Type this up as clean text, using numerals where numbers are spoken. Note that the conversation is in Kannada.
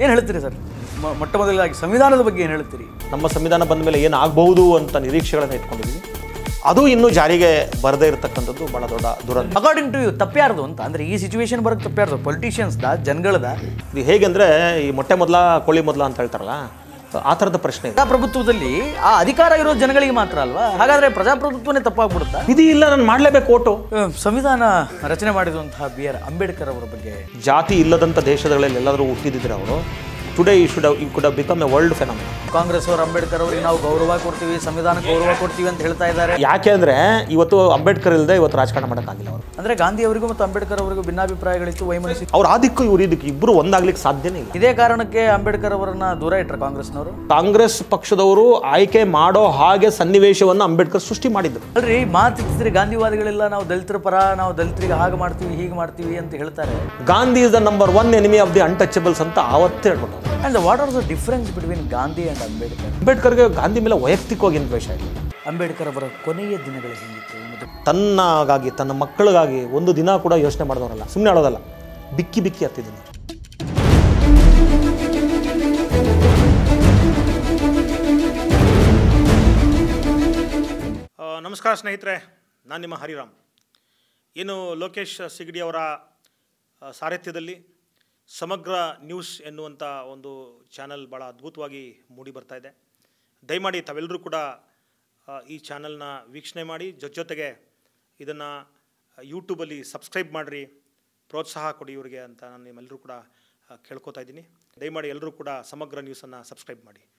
ಏನು ಹೇಳ್ತೀರಿ ಸರ್? ಮೊಟ್ಟ ಮೊದಲಾಗಿ ಸಂವಿಧಾನದ ಬಗ್ಗೆ ಏನು ಹೇಳ್ತೀರಿ? ನಮ್ಮ ಸಂವಿಧಾನ ಬಂದ ಮೇಲೆ ಏನಾಗಬಹುದು ಅಂತ ನಿರೀಕ್ಷೆಗಳನ್ನು ಇಟ್ಕೊಂಡಿದ್ದೀವಿ. ಅದು ಇನ್ನೂ ಜಾರಿಗೆ ಬರದೇ ಇರತಕ್ಕಂಥದ್ದು ಭಾಳ ದೊಡ್ಡ ದುರಂತ. ಅಕಾರ್ಡಿಂಗ್ ಟು ಯು ತಪ್ಪ್ಯಾರ್ದು ಅಂತ ಅಂದರೆ ಈ ಸಿಚುವೇಶನ್ ಬರೋಕ್ಕೆ ತಪ್ಪ್ಯಾರ್ದು ಪೊಲಿಟಿಷಿಯನ್ಸ್ದ ಜನಗಳದ? ಇದು ಹೇಗೆ ಅಂದರೆ ಈ ಮೊಟ್ಟೆ ಮೊದಲ ಕೋಳಿ ಮೊದಲ ಅಂತ ಹೇಳ್ತಾರಲ್ಲ, ಆ ಥರದ ಪ್ರಶ್ನೆ ಇದೆ. ಪ್ರಜಾಪ್ರಭುತ್ವದಲ್ಲಿ ಆ ಅಧಿಕಾರ ಇರೋ ಜನಗಳಿಗೆ ಮಾತ್ರ ಅಲ್ವಾ? ಹಾಗಾದರೆ ಪ್ರಜಾಪ್ರಭುತ್ವನೇ ತಪ್ಪಾಗ್ಬಿಡುತ್ತಾ? ವಿಧಿ ಇಲ್ಲ, ನಾನು ಮಾಡಲೇಬೇಕು ಓಟು. ಸಂವಿಧಾನ ರಚನೆ ಮಾಡಿರುವಂತಹ B.R. ಅಂಬೇಡ್ಕರ್ ಅವರ ಬಗ್ಗೆ ಜಾತಿ ಇಲ್ಲದಂಥ ದೇಶಗಳಲ್ಲಿ ಎಲ್ಲಾದರೂ ಹುಟ್ಟಿದ್ರೆ ಅವರು today you could have become a world phenomena. Congress ಅವರು ಅಂಬೇಡ್ಕರ್ ಅವರಿಗೆ ನಾವು ಗೌರವ ಕೊಡ್ತೀವಿ, ಸಂವಿಧಾನಕ್ಕೆ ಗೌರವ ಕೊಡ್ತೀವಿ ಅಂತ ಹೇಳ್ತಾ ಇದ್ದಾರೆ. ಯಾಕೆ ಅಂದರೆ ಇವತ್ತು ಅಂಬೇಡ್ಕರ್ ಇಲ್ಲದೆ ಇವತ್ತು ರಾಜಕಾರಣ ಮಾಡೋಕ್ಕಾಗಿಲ್ಲ ಅವರು. ಅಂದರೆ ಗಾಂಧಿ ಅವರಿಗೂ ಮತ್ತು ಅಂಬೇಡ್ಕರ್ ಅವರಿಗೂ ಭಿನ್ನಾಭಿಪ್ರಾಯಗಳಿತ್ತು, ವೈಮನಸ್ಸು. ಅವ್ರು ಆದಿಕ್ಕೂ ಇವ್ರು ಇದಕ್ಕೆ ಇಬ್ಬರು ಒಂದಾಗ್ಲಿಕ್ಕೆ ಸಾಧ್ಯನೇ ಇಲ್ಲ. ಇದೇ ಕಾರಣಕ್ಕೆ ಅಂಬೇಡ್ಕರ್ ಅವರನ್ನ ದೂರ ಇಟ್ಟರು ಕಾಂಗ್ರೆಸ್ನವರು. ಕಾಂಗ್ರೆಸ್ ಪಕ್ಷದವರು ಆಯ್ಕೆ ಮಾಡೋ ಹಾಗೆ ಸನ್ನಿವೇಶವನ್ನು ಅಂಬೇಡ್ಕರ್ ಸೃಷ್ಟಿ ಮಾಡಿದ್ರು. ಅಲ್ರಿ, ಮಾತಿದ್ರೆ ಗಾಂಧಿವಾದಿಗಳೆಲ್ಲ ನಾವು ದಲಿತರ ಪರ, ನಾವು ದಲಿತರಿಗೆ ಹಾಗೆ ಮಾಡ್ತೀವಿ ಹೀಗೆ ಮಾಡ್ತೀವಿ ಅಂತ ಹೇಳ್ತಾರೆ. Gandhi is the number 1 enemy of the untouchables ಅಂತ ಆವತ್ತೇ ಹೇಳ್ಬಿಟ್ಟು. And what are the difference between Gandhi and Ambedkar? ಅಂಬೇಡ್ಕರ್ಗೆ ಗಾಂಧಿ ಮೇಲೆ ವೈಯಕ್ತಿಕವಾಗಿ ಏನು ದ್ವೇಷ ಇಲ್ಲ. ಅಂಬೇಡ್ಕರ್ ಅವರ ಕೊನೆಯ ದಿನಗಳು ಹೇಗಿತ್ತು? ತನ್ನಗಾಗಿ ತನ್ನ ಮಕ್ಕಳಿಗಾಗಿ ಒಂದು ದಿನ ಕೂಡ ಯೋಚನೆ ಮಾಡಿದವರಲ್ಲ, ಸುಮ್ಮನೆ ಹೇಳೋದಲ್ಲ, ಬಿಕ್ಕಿ ಬಿಕ್ಕಿ ಹತ್ತಿದ್ದೀನಿ. ನಮಸ್ಕಾರ ಸ್ನೇಹಿತರೆ, ನಾನು ನಿಮ್ಮ ಹರಿರಾಮ್. ಏನು ಲೋಕೇಶ್ ಸಿಗಡಿ ಅವರ ಸಾರಥ್ಯದಲ್ಲಿ ಸಮಗ್ರ ನ್ಯೂಸ್ ಎನ್ನುವಂಥ ಒಂದು ಚಾನಲ್ ಭಾಳ ಅದ್ಭುತವಾಗಿ ಮೂಡಿ ಬರ್ತಾ ಇದೆ. ದಯಮಾಡಿ ತಾವೆಲ್ಲರೂ ಕೂಡ ಈ ಚಾನಲ್ನ ವೀಕ್ಷಣೆ ಮಾಡಿ, ಜೊತೆಗೆ ಇದನ್ನು ಯೂಟ್ಯೂಬಲ್ಲಿ ಸಬ್ಸ್ಕ್ರೈಬ್ ಮಾಡಿರಿ, ಪ್ರೋತ್ಸಾಹ ಕೊಡಿ ಇವರಿಗೆ ಅಂತ ನಾನು ನಿಮ್ಮೆಲ್ಲರೂ ಕೂಡ ಕೇಳ್ಕೊತಾ ಇದ್ದೀನಿ. ದಯಮಾಡಿ ಎಲ್ಲರೂ ಕೂಡ ಸಮಗ್ರ ನ್ಯೂಸನ್ನು ಸಬ್ಸ್ಕ್ರೈಬ್ ಮಾಡಿ.